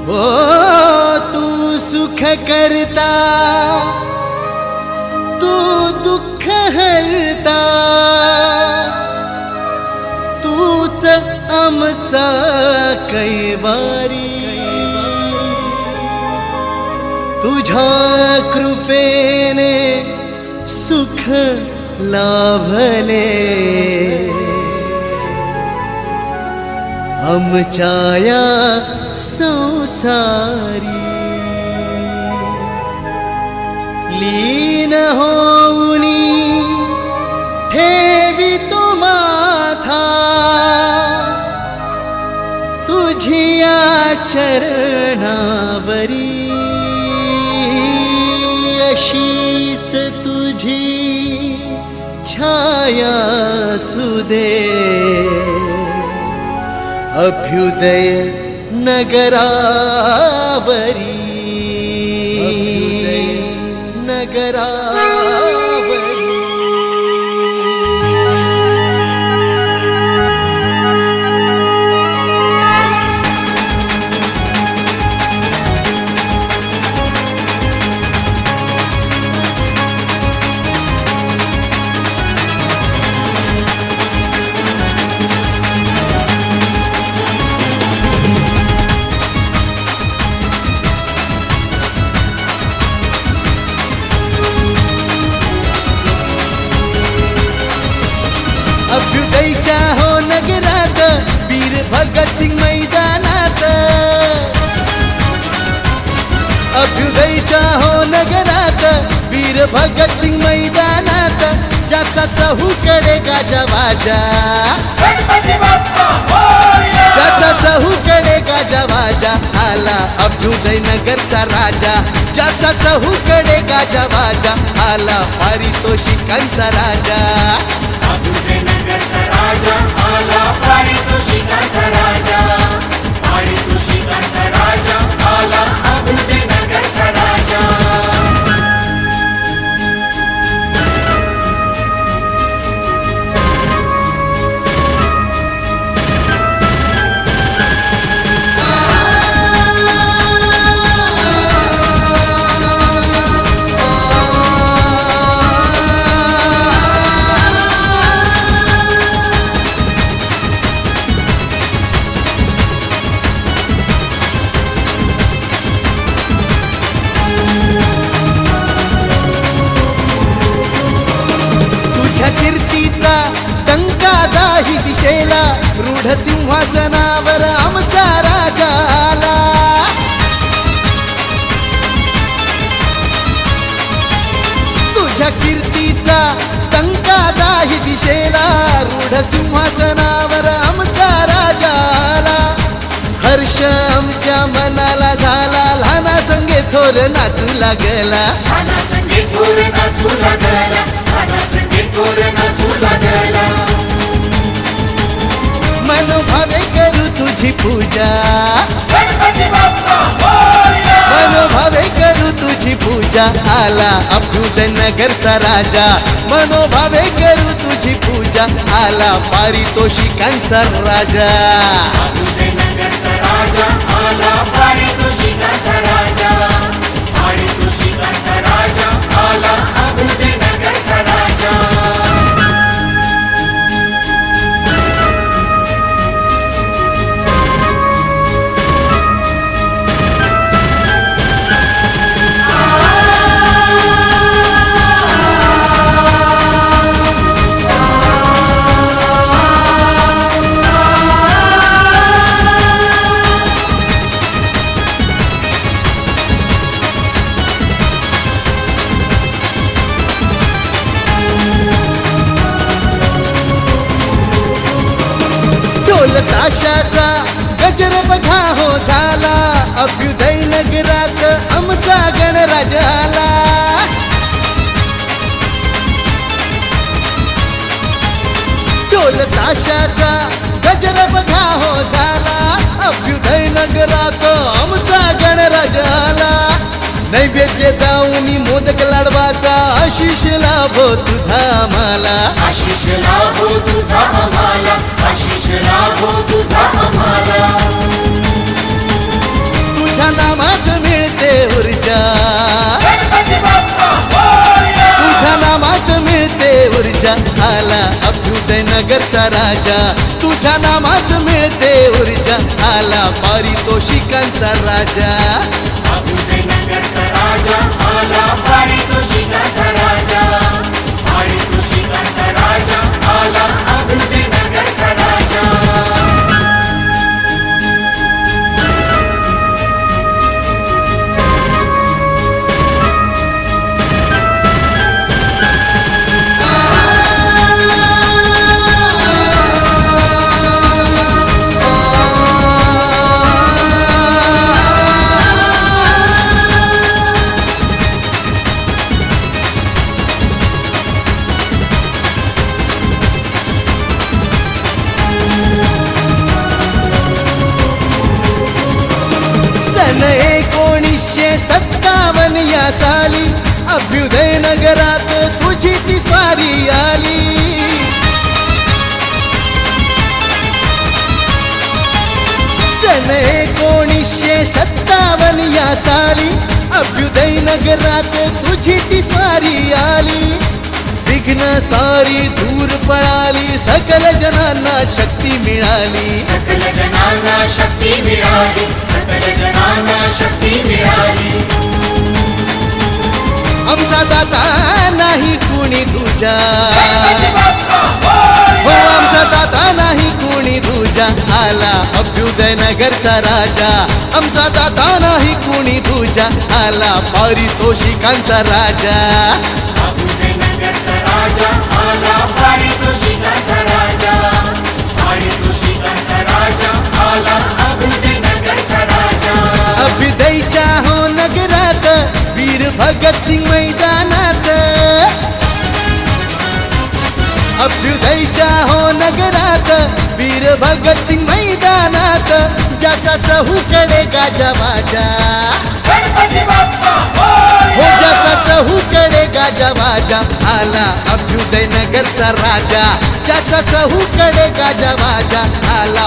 ओ तू सुख करता, तू दुःख हरता, तूच आमचा कैवारी. तुझ्या कृपेने सुख लाभले, आमच्या या संसारी. लीन होऊनी ठेवितो माथा, तुझिया चरणावरी. अशीच तुझी छाया सुदे, अभ्युदय नगरावरी. अभ्युदय नगरावरी. अभ्युदयच्या हो नगरात, वीर भगतसिंग मैदानात. अभ्युदयच्या हो नगरात, वीर भगतसिंग मैदानात. ज्याचा चहूकडे गाजा वाजा, ज्याचा चहूकडे गाजा वाजा. आला अभ्युदय नगरचा राजा, ज्याचा चहूकडे गाजा वाजा. आला पारितोषिकांचा राजा. अभ्युदय नगरचा राजा आला, पारितोषिकांचा राजा. पारितोषिकांचा राजा आला, अभ्युदय नगरचा राजा. कीर्तीचा टंका दाही दिशेला, रूढ सिंहासनावर आमचा राजा आला. तुझ्या कीर्तीचा टंका दाही दिशेला, रूढ सिंहासनावर आमचा राजा आला. हर्ष आमच्या मनाला झाला, लहाना संगे थोर नाचू लागला. लहाना संगे थोर नाचू लागला. लहाना संगे थोर नाचू लागला. मनोभावे करू तुझी पूजा, गणपती बाप्पा मोरया. मनोभावे करू तुझी पूजा. आला अभ्युदय नगरचा राजा, मनोभावे करू तुझी पूजा. आला पारितोषिकांचा राजा. अभ्युदय नगरचा राजा आला, पारितोषिकांचा राजा. पारितोषिकांचा राजा आला, अभ्युदय नगरचा राजा. ढोल ताशाचा गजर बघा हो झाला, अभ्युदय नगरात आमचा गणराज आला. ढोल ताशाचा गजर बघा हो झाला, अभ्युदय नगरात आमचा गणराज आला. नैवेद्य दाऊनी मोदक लाडवाचा, आशीष लाभो तुझा आम्हाला. आशीष लाभो तुझा आम्हाला. आशीष लाभो तुझा आम्हाला. नगरचा राजा, तुझ्या नामात मिळते ऊर्जा, आला पारितोषिकांचा राजा. अभ्युदयनगरचा राजा आला पारितोषिकाचा राजा. पारितोषिकाचा राजा आला अभ्युदयनगरचा राजा. सन 1957 या साली अभ्युदय नगरात तुझी ती स्वारी आली. सन 1957 या साली अभ्युदय नगरात तुझी ती स्वारी आली. विघ्न सारी दूर पळाली, सकल जनांना शक्ती मिळाली. सकल जनांना शक्ती मिळाली. सकल जनांना शक्ती मिळाली. आमचा दाता नाही कुणी तुझा, हो आमचा दाता नाही कुणी तुझा, आला अभ्युदय नगरचा राजा. आमचा दाता नाही कुणी तुझा, आला पारितोषिकांचा राजा. अभ्युदयनगरचा राजा आला पारितोषिकाचा राजा. पारितोषिकाचा राजा आला अभ्युदयनगरचा राजा. अभ्युदयच्या हो नगरात वीर भगतसिंग मैदानात. अभ्युदयच्या हो नगरात वीर भगतसिंग मैदानात, ज्याचा चहूकडे गाजा वाजा, गणपती बाप्पा हो ज्याचा चहूकडे गाजा वाजा, आला अभ्युदय नगरचा राजा. ज्याचा चहूकडे गाजा वाजा, आला